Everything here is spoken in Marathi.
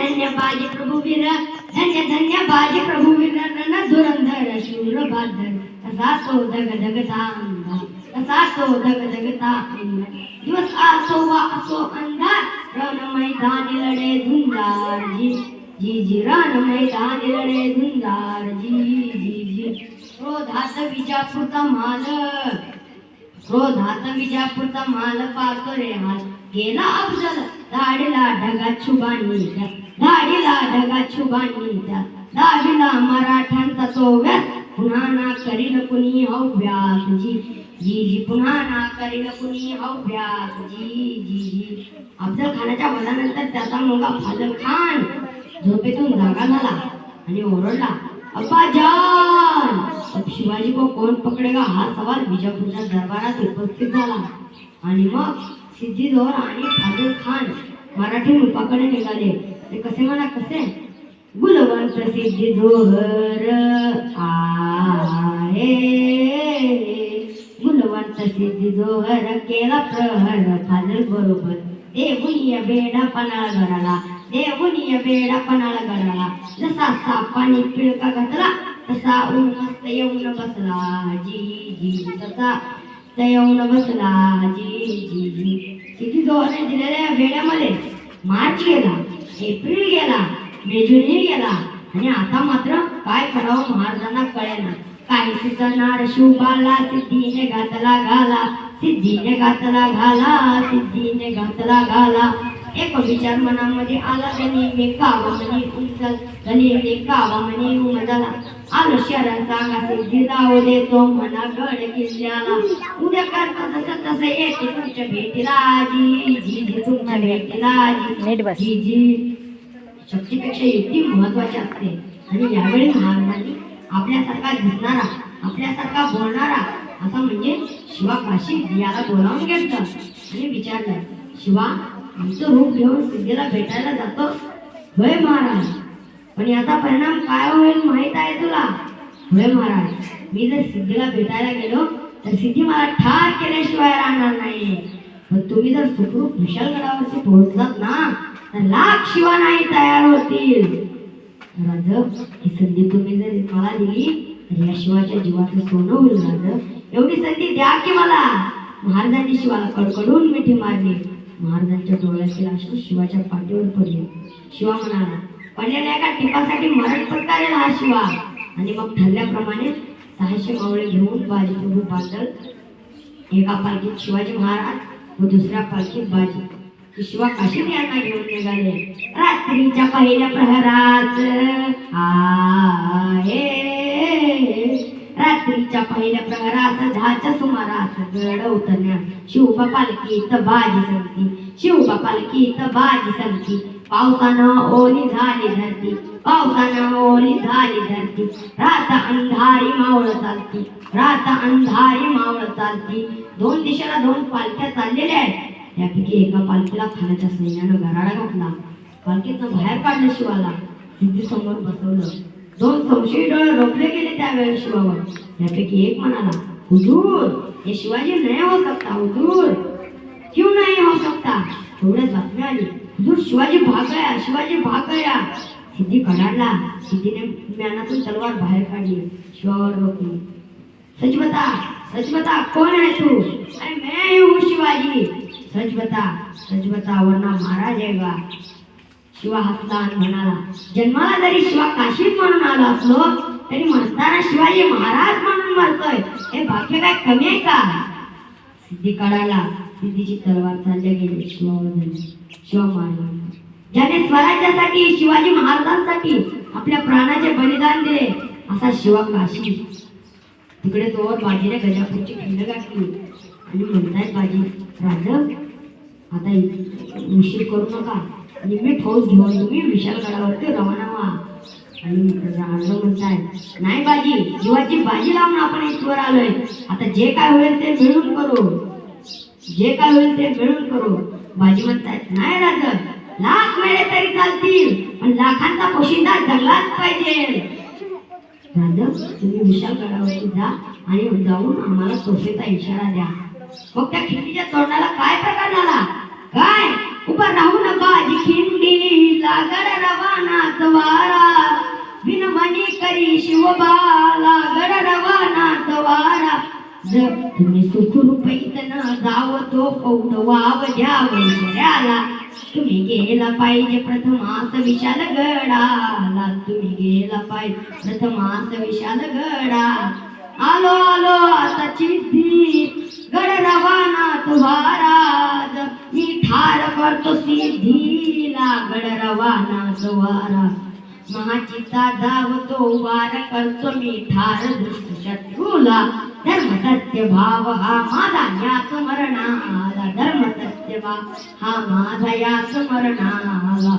धन्य बाजी प्रभुवीर धन्य धन्य बाजी प्रभुवीर रण धुरंधर शूर भादर तसा तो धग धगता अंधार तसा तो धग धगता अंधार दिवस असो वा असो अंधार रण मैदानी लढे झुंजार जी जी जी रण मैदानी लढे झुंजार जी जी जी क्रोधात विजापूरचा माल क्रोधात विजापूरचा माल पाहतो रे हाल गेला अफजल दाढीला ढगात शुभानी दाढीला ढगात शुभानी दाढीला मराठ्यांचा तो व्यास पुन्हा ना करील कुणी हव्यास जी जी जी पुन्हा ना करील कुणी हव्यास जी जी जी अफजल खानाच्या वधानंतर त्याचा मुलगा फाजल खान झोपेतून जागा झाला आणि ओरडला अब्बाजान अब शिवाजी को कौन पकडेगा हा सवाल विजापूरच्या दरबारात उपस्थित झाला आणि मग सिद्धी-जोहर आणि फाजल खान मराठी मुलकाकडे निघाले. ते कसे म्हणा कसे गुलवंत सिद्धी-जोहर आहे गुलवंत सिद्धी-जोहर केला प्रहर फाजल बरोबर देऊनिया बेडा पणाला गडाला देऊनिया बेडा पणाला गडाला जसा सापानी पिळका घातला तसा ऊन मस्त येऊन बसला जी जी तसा येऊन बसला जी जी जी सिद्धी-जोहरने दिलेल्या बेड्यामध्ये मार्च गेला एप्रिल गेला मे जूनही गेला आणि आता मात्र काय करावं महाराजांना कळेना. काही सुचणार शुभाला सिद्धीने घातला घाला सिद्धीने घातला घाला सिद्धीने घातला घाला एक विचार मनामध्ये आला गणी लेखावा म्हणे उंचल गणी लेखावा म्हणे उमजला आलो शरण सांगा सिद्धी जाऊ देतो मना गड किल्ल्याला उद्या करता तसं तसं येते तुमच्या भेटीला जी जी जी तुमच्या भेटीला जी जी शक्तीपेक्षा युक्ती महत्वाची असते. आणि यावेळी महाराजांनी आपल्यासारखा दिसणारा आपल्यासारखा बोलणारा असा म्हणजे शिवा काशी याला बोलावून घेतलं आणि विचारलं शिवा आमचं रूप घेऊन सिद्धीला भेटायला जातो होय महाराज पण याचा परिणाम काय होईल माहित आहे तुला. होय महाराज मी जर सिद्धीला भेटायला गेलो तर सिद्धी मला ठार केल्याशिवाय राहणार नाही पण तुम्ही जर सुखरूप विशालगडावरती पोहोचलात ना तर लाख शिवा नाही तयार होतील. राज ही संधी तुम्ही जर मला दिली तर या शिवाच्या जीवाचं सोनं होईल. राज एवढी संधी द्या की मला. महाराजांनी शिवाला कडकडून मिठी मारली. महाराजांच्या डोळ्यातील अश्रू शिवाच्या पाठीवर पडले. शिवा म्हणाला पडलेल्या एका टिपासाठी मरण पत्करेल हा शिवा. आणि मग ठरल्याप्रमाणे 600 मावळे घेऊन बाजीप्रभू बांदल एका पालखीत शिवाजी महाराज व दुसऱ्या पालखीत बाजी शिवा काशीद यांना घेऊन निघाले. रात्रीच्या पहिल्या प्रहरात आहे रात्रीच्या पहिल्या प्रहरास 10च्या सुमारास गड उतरण्यास शिवबा पालखीत बाजी संगती शिवबा पालखीत बाजी संगती पावसानं ओली झाली धरती पावसानं ओली झाली धरती रात अंधारी मावळ चालती रात अंधारी मावळ चालती. दोन दिशेला दोन पालख्या चाललेल्या आहेत. त्यापैकी एका पालखीला खानाच्या सैन्यानं गराडा घातला. पालखीतनं बाहेर काढलं शिवाला सिद्धी समोर बसवलं. दोन संशयी डोळे रोखले गेले त्यावेळी शिवावर. त्यापैकी एक म्हणाला हुजूर ये शिवाजी नहीं हो सकता हुजूर क्यों नहीं हो सकता. थोड्याच बातमी आली हुजूर शिवाजी भाग गया शिवाजी भाग गया. सिद्धी कडाडला. सिद्धीने म्यानातून तलवार बाहेर काढली शिवावर रोखली. सच बता कौन है तू. अरे मैं ही हूँ शिवाजी. सच बता वरना मारा जाएगा. शिवा हसला आणि म्हणाला जन्माला जरी शिवा काशीद म्हणून आलो असलो तरी म्हणताना शिवाजी महाराज म्हणून मरतोय हे भाग्य काय कमी आहे का. सिद्धी काढायला सिद्धीची तलवार चालल्या गेली. शिवा मारला. ज्याने स्वराज्यासाठी शिवाजी महाराजांसाठी आपल्या प्राणाचे बलिदान दिले असा शिवा काशी. तिकडे तोवर बाजीने गजापूरची खिंड गाठली आणि म्हणतायत बाजी राज आता उशीर करू नका निम्मी फौज घेऊन तुम्ही विशालगडावरती रवाना व्हा. आणि राज म्हणताय नाही बाजी जीवाची बाजी लावून आपण इथवर आलोय. आता जे काय होईल ते मिळून करू जे काय होईल ते मिळून करू. बाजी म्हणतायत नाही राज लाख मेले तरी चालतील पण लाखांचा पोशिंदा जगलाच पाहिजे. राजा तुम्ही विशालगडावरती जा आणि जाऊन आम्हाला तोफेचा इशारा द्या. मग त्या खिंडीच्या तोंडाला काय प्रकार झाला काय उभा राहून बाजी खिंडी लागड शिवबाला गड रवानात वारा तुम्ही सुखरूपैत न जाव तो कौटवाव द्यावयाला तुम्ही गेला पाहिजे प्रथमास विशाल गडाला तुम्ही गेला पाहिजे प्रथमास विशाल गडा आलो आलो आता चिठ्ठी गड रवानात वाराज मी ठार करतो सिद्धीला गड रवानात वारा महाचिता जावतो वार करतो मी ठार दुष्ट शत्रूला धर्म सत्य भाव हा माझा याच मरणाला धर्म सत्य भाव हा माझा याच मरणाला